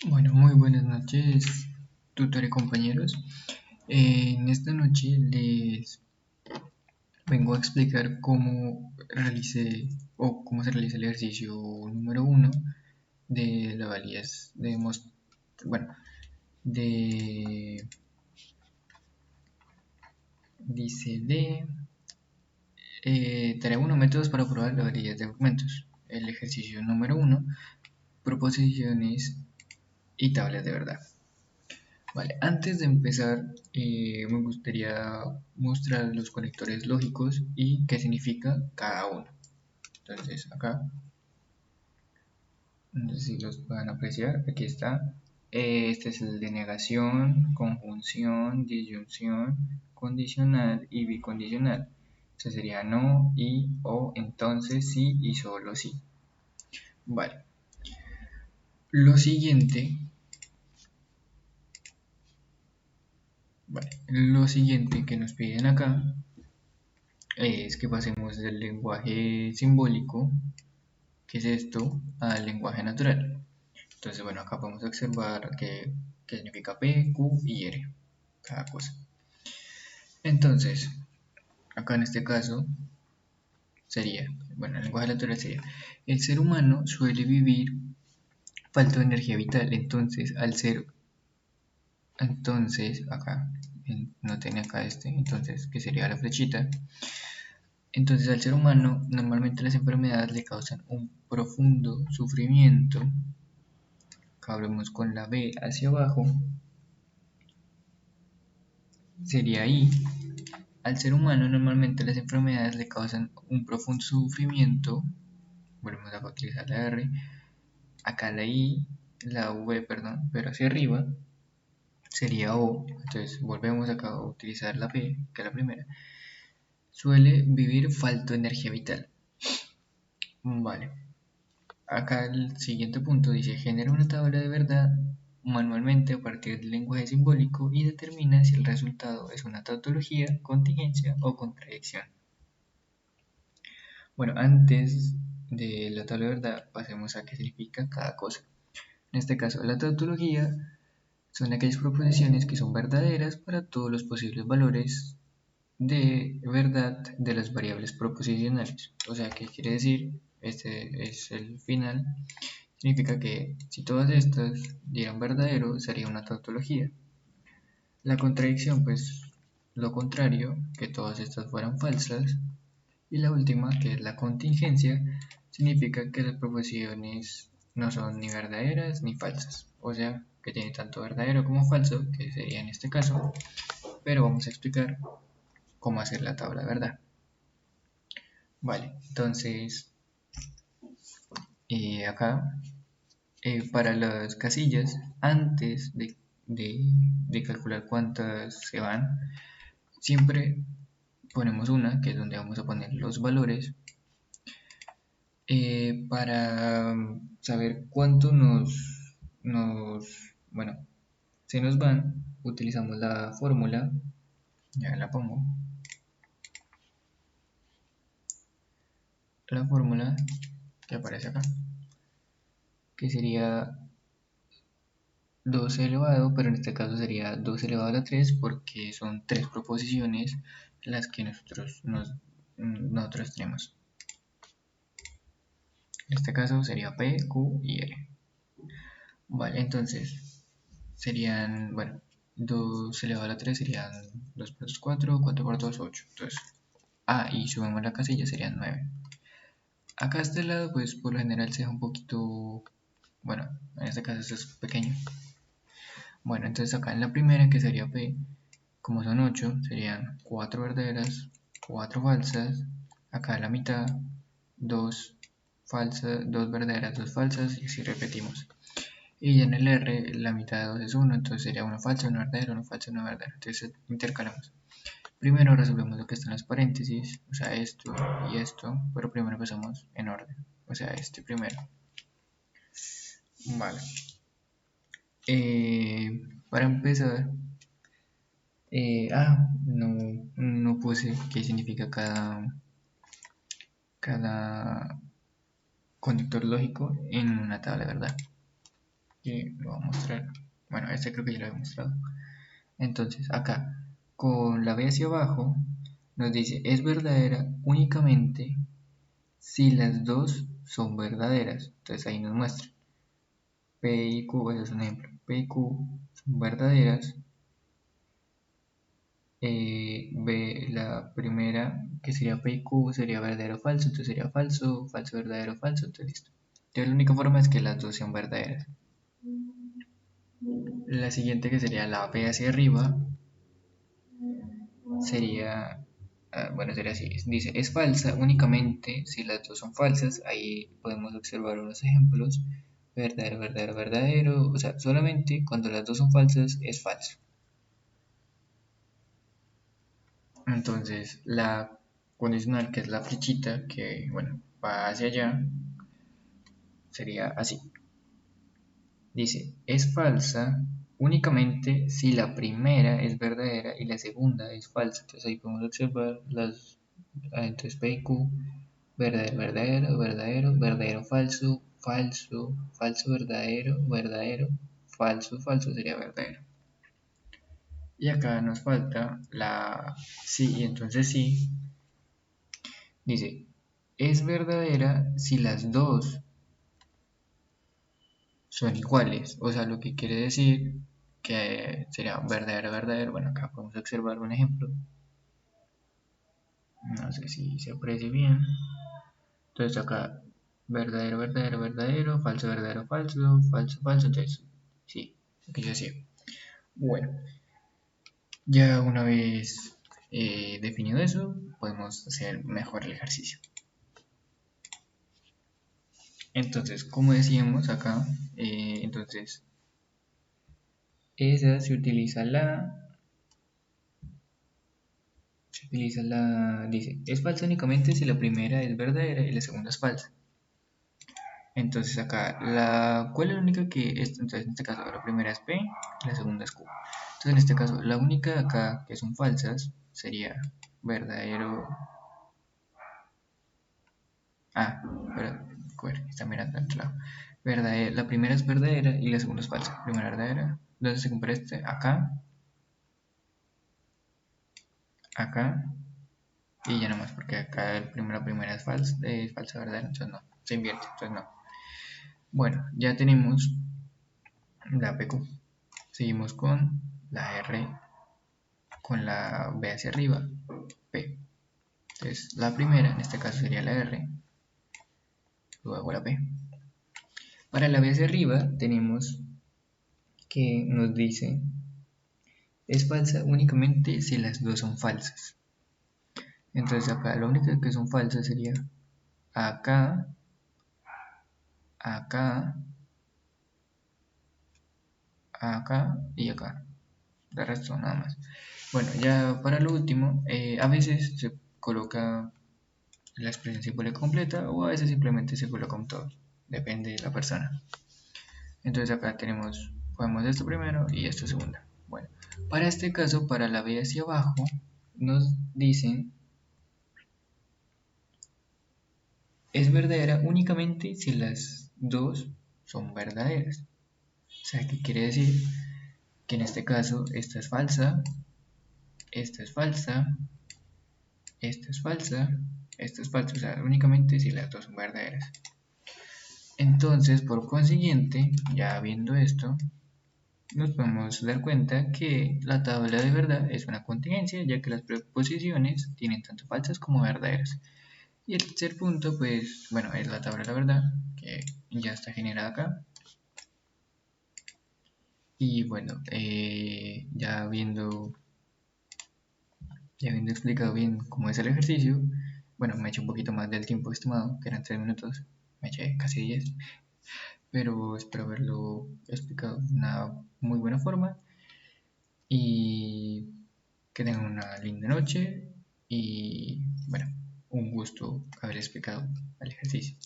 Bueno, muy buenas noches, tutor y compañeros. En esta noche les vengo a explicar cómo realicé o cómo se realiza el ejercicio número uno de la validez de bueno, de dice de tarea 1, métodos para probar la validez de argumentos. El ejercicio número uno, proposiciones y tablas de verdad. Vale, antes de empezar, me gustaría mostrar los conectores lógicos y qué significa cada uno. Entonces, acá, no sé si los pueden apreciar, aquí está. Este es el de negación, conjunción, disyunción, condicional y bicondicional. Este sería no, y, o, entonces, sí y solo sí. Vale, lo siguiente, lo siguiente que nos piden acá es que pasemos del lenguaje simbólico, que es esto, al lenguaje natural. Entonces, bueno, acá podemos observar que significa P, Q y R, cada cosa. Entonces, acá en este caso sería, bueno, el lenguaje natural sería, el ser humano suele vivir falta de energía vital, entonces, acá, no tiene acá entonces, que sería la flechita. Entonces al ser humano normalmente las enfermedades le causan un profundo sufrimiento. Acá hablamos con la B hacia abajo. Sería I. Al ser humano normalmente las enfermedades le causan un profundo sufrimiento. Volvemos a utilizar la R. Acá la I, la V, perdón, pero hacia arriba sería O. Entonces volvemos acá a utilizar la P, que es la primera. Suele vivir falta de energía vital. Vale. Acá el siguiente punto dice, genera una tabla de verdad manualmente a partir del lenguaje simbólico y determina si el resultado es una tautología, contingencia o contradicción. Bueno, antes de la tabla de verdad, pasemos a qué significa cada cosa. En este caso, la tautología son aquellas proposiciones que son verdaderas para todos los posibles valores de verdad de las variables proposicionales. O sea, ¿qué quiere decir? Este es el final. Significa que si todas estas dieran verdadero, sería una tautología. La contradicción, pues lo contrario, que todas estas fueran falsas. Y la última, que es la contingencia, significa que las proposiciones no son ni verdaderas ni falsas. O sea, que tiene tanto verdadero como falso, que sería en este caso. Pero vamos a explicar cómo hacer la tabla de verdad. Vale, entonces acá para las casillas, antes de calcular cuántas se van, siempre ponemos una, que es donde vamos a poner los valores, para saber cuánto bueno, se nos van, utilizamos la fórmula, ya la pongo, la fórmula que aparece acá, que sería 2 elevado, pero en este caso sería 2 elevado a la 3 porque son tres proposiciones las que nosotros tenemos. En este caso sería P, Q y R. Vale, entonces serían, bueno, 2 elevado a la 3 serían 2 por 2, 4, 4 por 2, 8. Entonces, y subimos la casilla serían 9. Acá a este lado, pues por lo general se deja un poquito, bueno, en este caso esto es pequeño. Bueno, entonces acá en la primera, que sería P, como son 8, serían 4 verdaderas, 4 falsas. Acá a la mitad, 2 falsas, 2 verdaderas, 2 falsas, y así repetimos. Y ya en el R, la mitad de 2 es 1, entonces sería una falsa, una verdadera, una falsa, una verdadera. Entonces intercalamos. Primero resolvemos lo que está en los paréntesis, o sea, esto y esto, pero primero empezamos en orden, o sea, este primero. Vale. Para empezar, no puse qué significa cada conector lógico en una tabla, ¿verdad? que lo voy a mostrar. Bueno, este creo que ya lo he mostrado. Entonces, acá, con la B hacia abajo, nos dice es verdadera únicamente si las dos son verdaderas. Entonces ahí nos muestra P y Q, ese es un ejemplo. P y Q son verdaderas. B, la primera, que sería P y Q, sería verdadero o falso. Entonces sería falso, falso, verdadero, falso. Entonces listo. Entonces la única forma es que las dos sean verdaderas. La siguiente, que sería la P hacia arriba, sería, bueno, sería así. Dice, es falsa únicamente si las dos son falsas. Ahí podemos observar unos ejemplos. Verdadero, verdadero, verdadero. O sea, solamente cuando las dos son falsas es falso. Entonces, la condicional, que es la flechita, que, bueno, va hacia allá, sería así. Dice, es falsa únicamente si la primera es verdadera y la segunda es falsa. Entonces ahí podemos observar las, entonces P y Q, verdadero, verdadero, verdadero, verdadero, falso, falso, falso, verdadero, verdadero, falso, falso sería verdadero. Y acá nos falta la sí, y entonces sí, dice, es verdadera si las dos son iguales, o sea, lo que quiere decir que sería verdadero, verdadero. Bueno, acá podemos observar un ejemplo, no sé si se aprecia bien. Entonces acá, verdadero, verdadero, verdadero, falso, verdadero, falso, falso, falso. Entonces, sí, lo que yo decía. Bueno, ya una vez definido eso, podemos hacer mejor el ejercicio. Entonces, como decíamos acá, entonces esa dice, es falsa únicamente si la primera es verdadera y la segunda es falsa. Entonces acá, ¿cuál es la única que es? Entonces en este caso la primera es P y la segunda es Q. Entonces en este caso, la única acá que son falsas sería verdadero. Ah, pero, está mirando al otro lado. La primera es verdadera y la segunda es falsa. Primera verdadera. Entonces se compara este acá, acá y ya nomás, porque acá la primera es falsa, verdadera, entonces no, se invierte, entonces no. Bueno, ya tenemos la PQ. Seguimos con la R, con la B hacia arriba, P. Entonces la primera, en este caso sería la R, luego la P. Para la B hacia arriba tenemos que nos dice es falsa únicamente si las dos son falsas. Entonces acá la única que son falsas sería acá, acá, acá y acá. De resto nada más. Bueno, ya para lo último, a veces se coloca la expresión simple completa o a veces simplemente se coloca un todo. Depende de la persona. Entonces acá podemos esto primero y esto segunda. Bueno, para este caso, para la B hacia abajo, nos dicen es verdadera únicamente si las dos son verdaderas. O sea, ¿qué quiere decir? Que en este caso esta es falsa, esta es falsa, esta es falsa, esta es falsa, o sea, únicamente si las dos son verdaderas. Entonces, por consiguiente, ya viendo esto, nos podemos dar cuenta que la tabla de verdad es una contingencia, ya que las preposiciones tienen tanto falsas como verdaderas. Y el tercer punto, pues, bueno, es la tabla de la verdad, que ya está generada acá. Y bueno, ya habiendo explicado bien cómo es el ejercicio, bueno, me eché un poquito más del tiempo estimado, que eran 3 minutos, me eché casi 10, pero espero haberlo explicado de una muy buena forma y que tengan una linda noche y bueno, un gusto haber explicado el ejercicio.